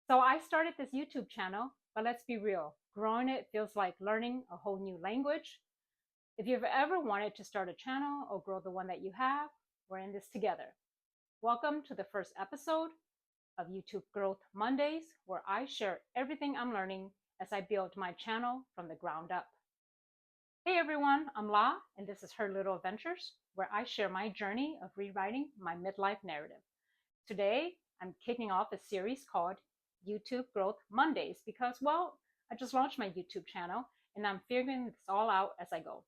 So I started this YouTube channel, but let's be real, growing it feels like learning a whole new language. If you've ever wanted to start a channel or grow the one that you have, we're in this together. Welcome to the first episode of YouTube Growth Mondays, where I share everything I'm learning as I build my channel from the ground up. Hey everyone, I'm La, and this is Her Little Adventures, where I share my journey of rewriting my midlife narrative. Today, I'm kicking off a series called YouTube Growth Mondays because, well, I just launched my YouTube channel and I'm figuring this all out as I go.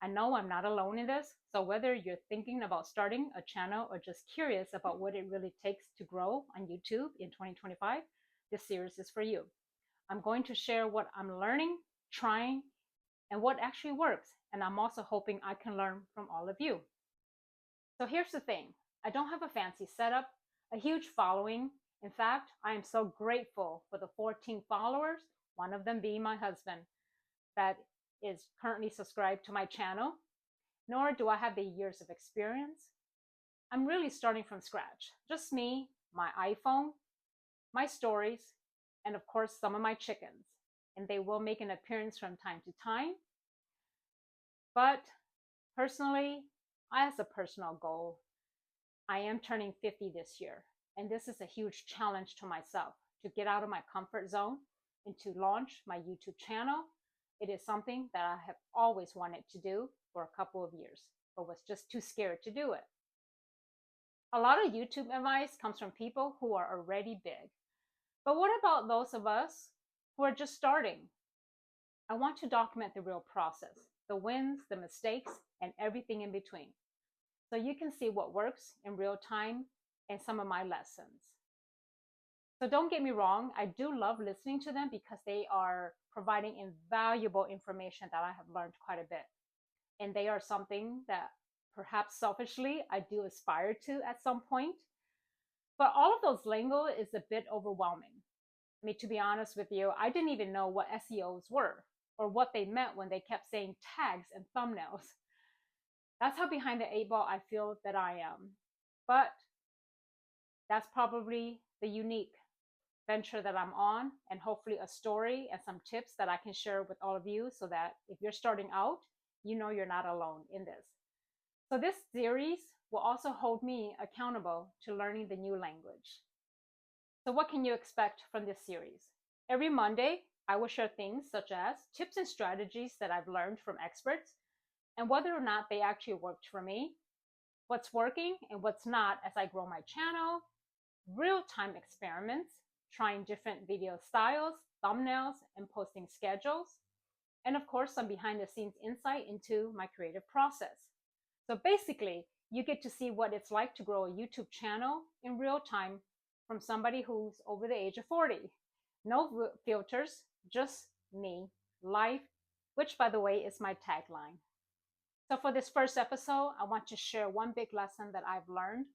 I know I'm not alone in this, so whether you're thinking about starting a channel or just curious about what it really takes to grow on YouTube in 2025, this series is for you. I'm going to share what I'm learning, trying, and what actually works, and I'm also hoping I can learn from all of you. So here's the thing. I don't have a fancy setup, a huge following. In fact, I am so grateful for the 14 followers, one of them being my husband, that is currently subscribed to my channel, nor do I have the years of experience. I'm really starting from scratch. Just me, my iPhone, my stories, and of course, some of my chickens. And they will make an appearance from time to time. But personally, as a personal goal, I am turning 50 this year, and this is a huge challenge to myself to get out of my comfort zone and to launch my YouTube channel. It is something that I have always wanted to do for a couple of years, but was just too scared to do it. A lot of YouTube advice comes from people who are already big. But what about those of us who are just starting? I want to document the real process, the wins, the mistakes, and everything in between, so you can see what works in real time and some of my lessons. So don't get me wrong, I do love listening to them because they are providing invaluable information that I have learned quite a bit. And they are something that perhaps selfishly I do aspire to at some point. But all of those lingo is a bit overwhelming. I mean, to be honest with you, I didn't even know what SEOs were or what they meant when they kept saying tags and thumbnails. That's how behind the eight ball I feel that I am. But that's probably the unique venture that I'm on, and hopefully a story and some tips that I can share with all of you so that if you're starting out, you know you're not alone in this. So this series will also hold me accountable to learning the new language. So what can you expect from this series? Every Monday, I will share things such as tips and strategies that I've learned from experts and whether or not they actually worked for me, what's working and what's not as I grow my channel, real-time experiments, trying different video styles, thumbnails, and posting schedules, and of course, some behind-the-scenes insight into my creative process. So basically, you get to see what it's like to grow a YouTube channel in real time from somebody who's over the age of 40. No filters, just me, life, which by the way is my tagline. So for this first episode, I want to share one big lesson that I've learned,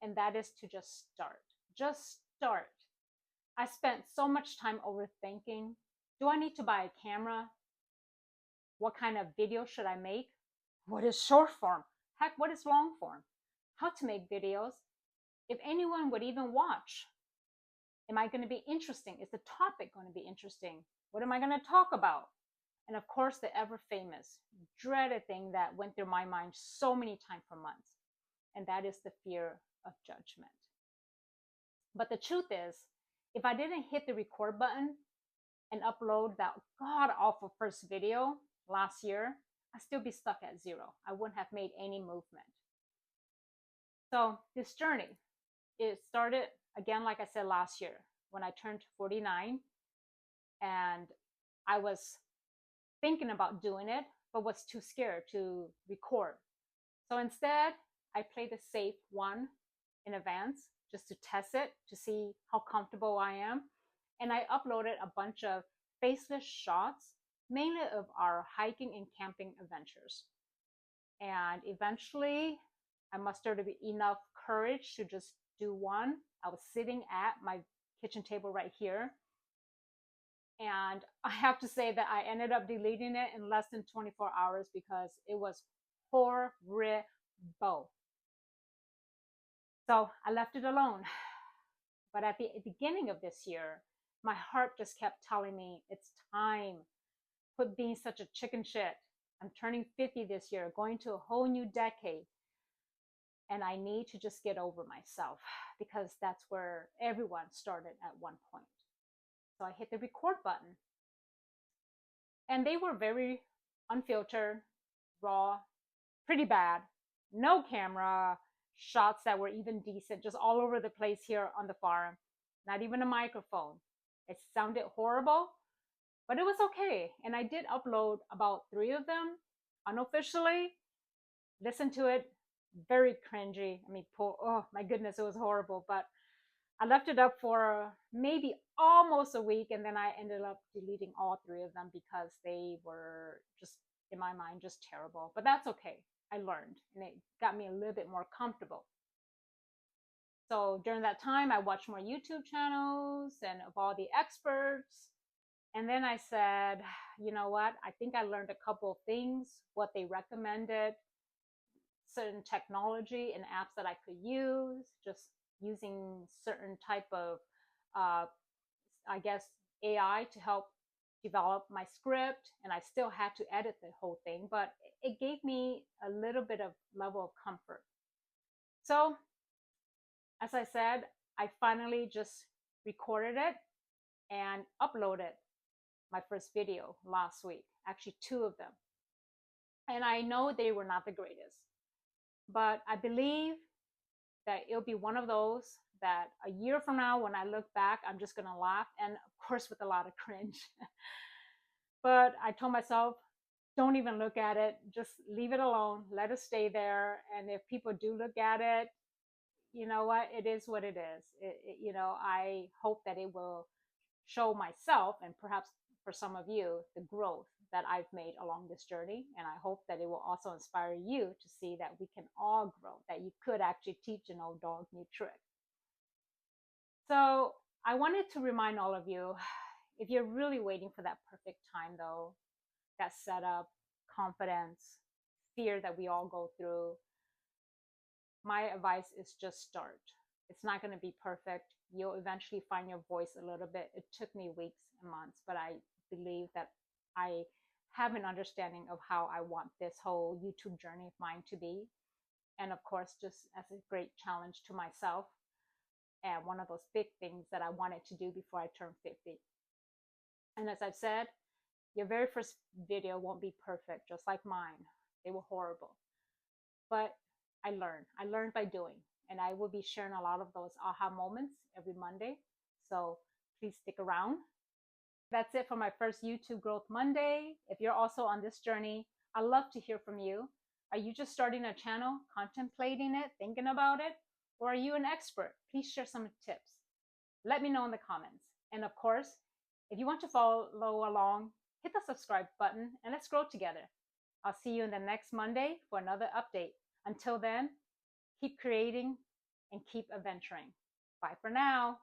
and that is to just start. Just start. I spent so much time overthinking. Do I need to buy a camera? What kind of video should I make? What is short form? Heck, what is long form? How to make videos? If anyone would even watch? Am I going to be interesting? Is the topic going to be interesting? What am I going to talk about? And of course, the ever famous, dreaded thing that went through my mind so many times for months, and that is the fear of judgment. But the truth is, if I didn't hit the record button and upload that god awful first video last year, I'd still be stuck at zero. I wouldn't have made any movement. So this journey, it started again, like I said, last year when I turned 49, and I was thinking about doing it, but was too scared to record. So instead, I played the safe one in advance just to test it, to see how comfortable I am. And I uploaded a bunch of faceless shots, mainly of our hiking and camping adventures. And eventually, I mustered enough courage to just do one. I was sitting at my kitchen table right here. And I have to say that I ended up deleting it in less than 24 hours because it was horrible. So I left it alone. But at the beginning of this year, my heart just kept telling me it's time. Quit being such a chicken shit. I'm turning 50 this year, going to a whole new decade. And I need to just get over myself because that's where everyone started at one point. So I hit the record button. And they were very unfiltered, raw, pretty bad. No camera shots that were even decent, just all over the place here on the farm. Not even a microphone. It sounded horrible, but it was okay. And I did upload about 3 of them unofficially. Listen to it, very cringy. I mean, oh my goodness, it was horrible. But I left it up for maybe almost a week, and then I ended up deleting all 3 of them because they were just, in my mind, just terrible. But that's okay. I learned, and it got me a little bit more comfortable. So during that time, I watched more YouTube channels and of all the experts. And then I said, you know what? I think I learned a couple of things, what they recommended, certain technology and apps that I could use, just using certain type of, I guess, AI to help develop my script. And I still had to edit the whole thing, but it gave me a little bit of level of comfort. So, as I said, I finally just recorded it and uploaded my first video last week, actually 2 of them. And I know they were not the greatest, but I believe that it'll be one of those that a year from now, when I look back, I'm just going to laugh, and of course with a lot of cringe. But I told myself, don't even look at it, just leave it alone, let it stay there. And if people do look at it, you know what, it is what it is. I hope that it will show myself, and perhaps for some of you, the growth that I've made along this journey. And I hope that it will also inspire you to see that we can all grow, that you could actually teach an old dog new trick. So I wanted to remind all of you, if you're really waiting for that perfect time though, that setup, confidence, fear that we all go through, my advice is just start. It's not going to be perfect. You'll eventually find your voice a little bit. It took me weeks and months, but I believe that I have an understanding of how I want this whole YouTube journey of mine to be. And of course, just as a great challenge to myself, and one of those big things that I wanted to do before I turned 50. And as I've said, your very first video won't be perfect, just like mine. They were horrible. But I learned by doing. And I will be sharing a lot of those aha moments every Monday. So please stick around. That's it for my first YouTube Growth Monday. If you're also on this journey, I'd love to hear from you. Are you just starting a channel, contemplating it, thinking about it? Or are you an expert? Please share some tips. Let me know in the comments. And of course, if you want to follow along, hit the subscribe button and let's grow together. I'll see you in the next Monday for another update. Until then, keep creating and keep adventuring. Bye for now.